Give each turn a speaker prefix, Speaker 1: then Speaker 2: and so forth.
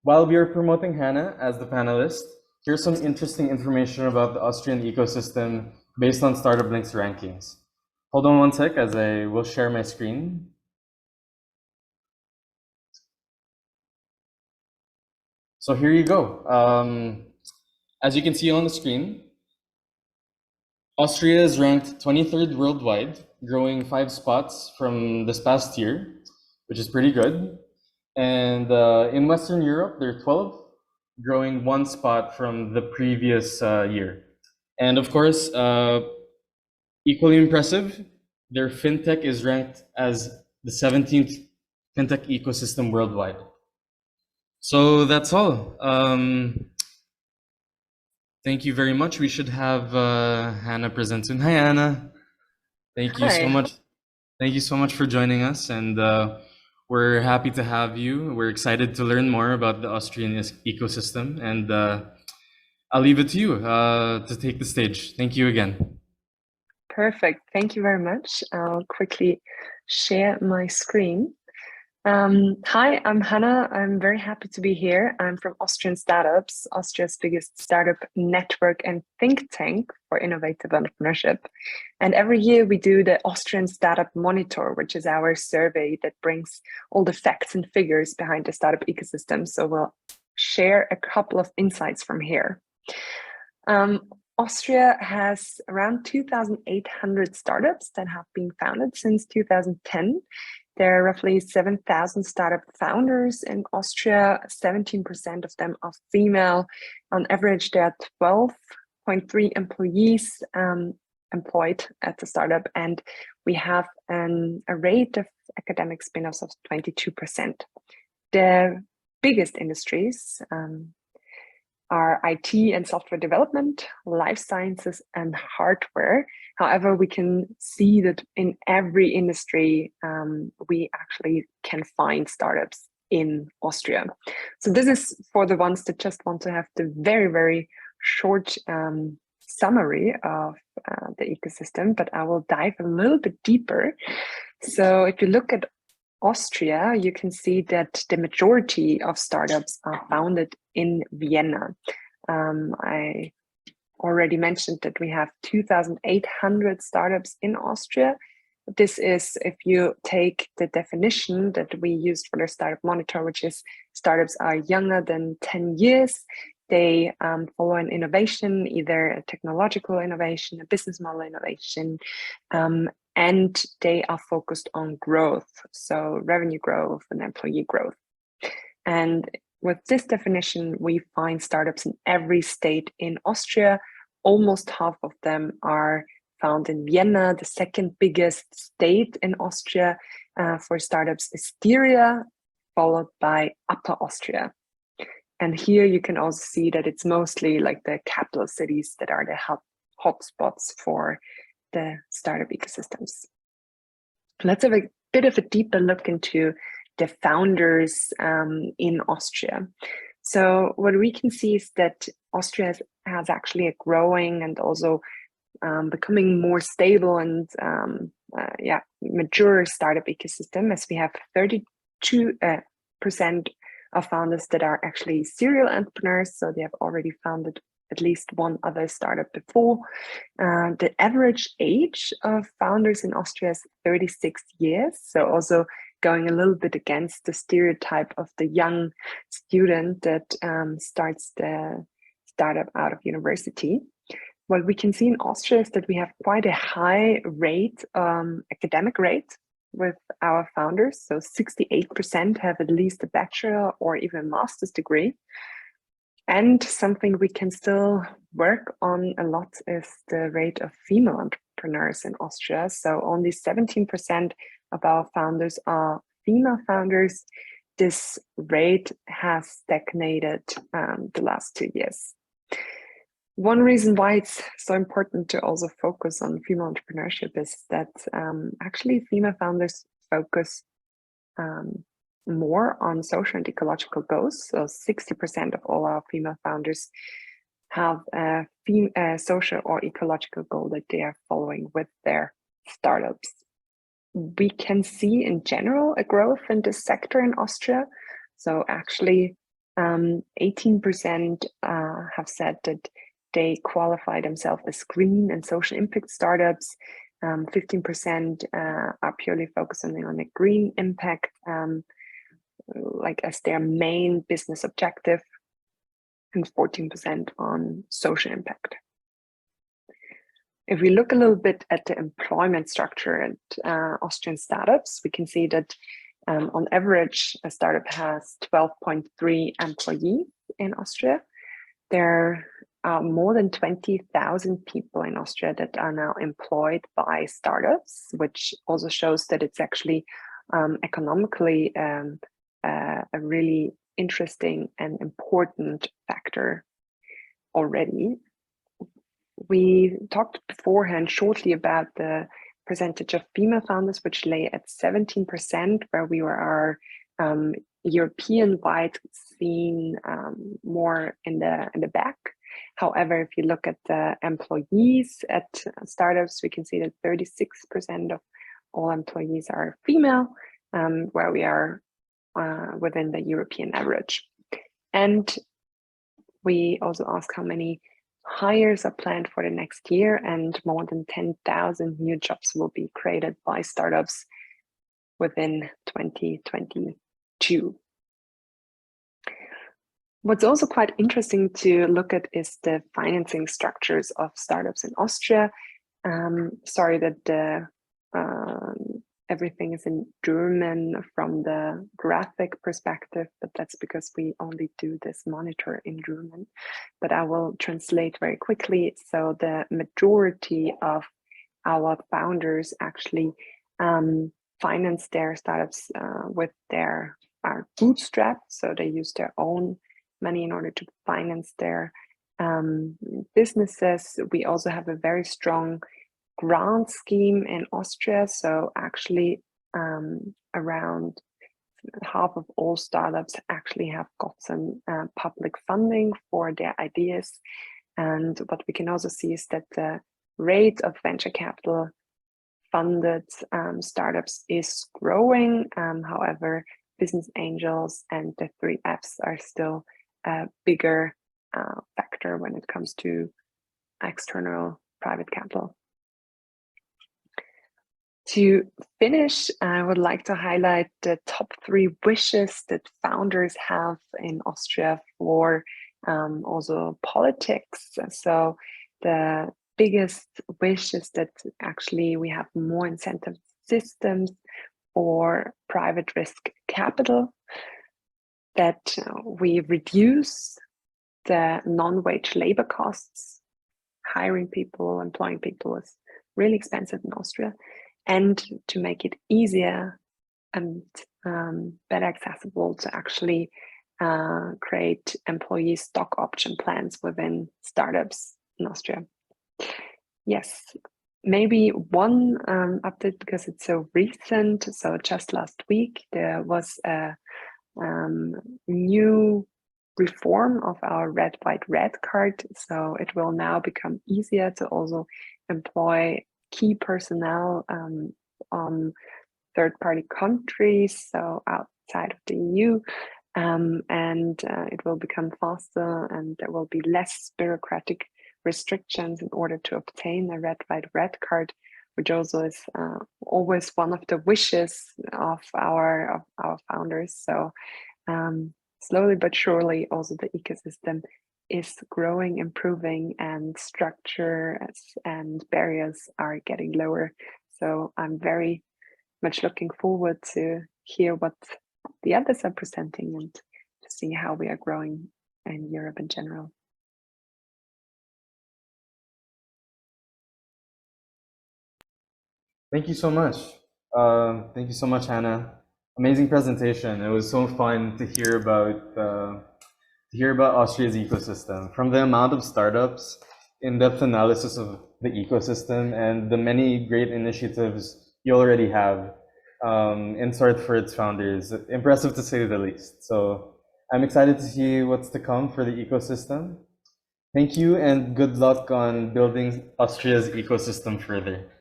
Speaker 1: While we are promoting Hannah as the panelist, here's some interesting information about the Austrian ecosystem based on StartupBlink's rankings. Hold on one sec as I will share my screen. So here you go. As you can see on the screen, Austria is ranked 23rd worldwide, growing 5 spots from this past year, which is pretty good. And in Western Europe, they're 12th, growing 1 spot from the previous year. And of course, equally impressive, their fintech is ranked as the 17th fintech ecosystem worldwide. So that's all. Thank you very much. We should have Hannah present soon. Hi, Hannah. Thank you so
Speaker 2: Hi.
Speaker 1: much. Thank you so much for joining us, and we're happy to have you. We're excited to learn more about the Austrian ecosystem, and I'll leave it to you to take the stage. Thank you again.
Speaker 2: Perfect. Thank you very much. I'll quickly share my screen. Hi, I'm Hannah. I'm very happy to be here. I'm from Austrian Startups, Austria's biggest startup network and think tank for innovative entrepreneurship. And every year we do the Austrian Startup Monitor, which is our survey that brings all the facts and figures behind the startup ecosystem. So we'll share a couple of insights from here. Austria has around 2,800 startups that have been founded since 2010. There are roughly 7,000 startup founders in Austria. 17% of them are female. On average, there are 12.3 employees employed at the startup, and we have a rate of academic spin-offs of 22%. The biggest industries are IT and software development, life sciences, and hardware. However, we can see that in every industry, we actually can find startups in Austria. So this is for the ones that just want to have the very, very short summary of the ecosystem, but I will dive a little bit deeper. So if you look at Austria, you can see that the majority of startups are founded in Vienna. I already mentioned that we have 2,800 startups in Austria. This is if you take the definition that we used for the Startup Monitor, which is startups are younger than 10 years. They follow an innovation, either a technological innovation, a business model innovation, and they are focused on growth, so revenue growth and employee growth. And with this definition, we find startups in every state in Austria. Almost half of them are found in Vienna. The second biggest state in Austria for startups is Styria, followed by Upper Austria. And here you can also see that it's mostly like the capital cities that are the hotspots for the startup ecosystems. Let's have a bit of a deeper look into the founders in Austria. So what we can see is that Austria has actually a growing and also becoming more stable and mature startup ecosystem, as we have 32% of founders that are actually serial entrepreneurs. So they have already founded at least one other startup before. The average age of founders in Austria is 36 years. So also going a little bit against the stereotype of the young student that starts the startup out of university. What we can see in Austria is that we have quite a high rate, academic rate with our founders. So 68% have at least a bachelor or even master's degree. And something we can still work on a lot is the rate of female entrepreneurs in Austria. So only 17% of our founders are female founders. This rate has stagnated the last 2 years. One reason why it's so important to also focus on female entrepreneurship is that actually female founders focus more on social and ecological goals. So 60% of all our female founders have a social or ecological goal that they are following with their startups. We can see in general a growth in this sector in Austria. So actually 18% have said that they qualify themselves as green and social impact startups. 15% are purely focusing on a green impact, like as their main business objective, and 14% on social impact. If we look a little bit at the employment structure at Austrian startups, we can see that on average, a startup has 12.3 employees in Austria. There are more than 20,000 people in Austria that are now employed by startups, which also shows that it's actually economically a really interesting and important factor already. We talked beforehand shortly about the percentage of female founders, which lay at 17%, where we are European-wide seen more in the back. However, if you look at the employees at startups, we can see that 36% of all employees are female, where we are within the European average. And we also ask how many hires are planned for the next year, and more than 10,000 new jobs will be created by startups within 2022. What's also quite interesting to look at is the financing structures of startups in Austria. Sorry that everything is in German from the graphic perspective, but that's because we only do this monitor in German. But I will translate very quickly. So the majority of our founders actually finance their startups with their bootstrap. So they use their own money in order to finance their businesses. We also have a very strong grant scheme in Austria. So actually around half of all startups actually have gotten public funding for their ideas. And what we can also see is that the rate of venture capital funded startups is growing. However, business angels and the 3 Fs are still a bigger factor when it comes to external private capital. To finish, I would like to highlight the top 3 wishes that founders have in Austria for also politics. So the biggest wish is that actually we have more incentive systems for private risk capital, that we reduce the non-wage labor costs. Hiring people, employing people is really expensive in Austria, and to make it easier and better accessible to actually create employee stock option plans within startups in Austria. Yes, maybe one update because it's so recent. So just last week, there was a new reform of our red, white, red card. So it will now become easier to also employ key personnel on third-party countries, so outside of the EU, and it will become faster, and there will be less bureaucratic restrictions in order to obtain a red, white, red card, which also is always one of the wishes of our founders. So slowly but surely, also the ecosystem is growing, improving, and structure and barriers are getting lower. So I'm very much looking forward to hear what the others are presenting and to see how we are growing in Europe in general.
Speaker 1: Thank you so much. Thank you so much, Hannah. Amazing presentation. It was so fun to hear about Austria's ecosystem, from the amount of startups, in-depth analysis of the ecosystem, and the many great initiatives you already have in store for its founders. Impressive to say the least. So I'm excited to see what's to come for the ecosystem. Thank you, and good luck on building Austria's ecosystem further.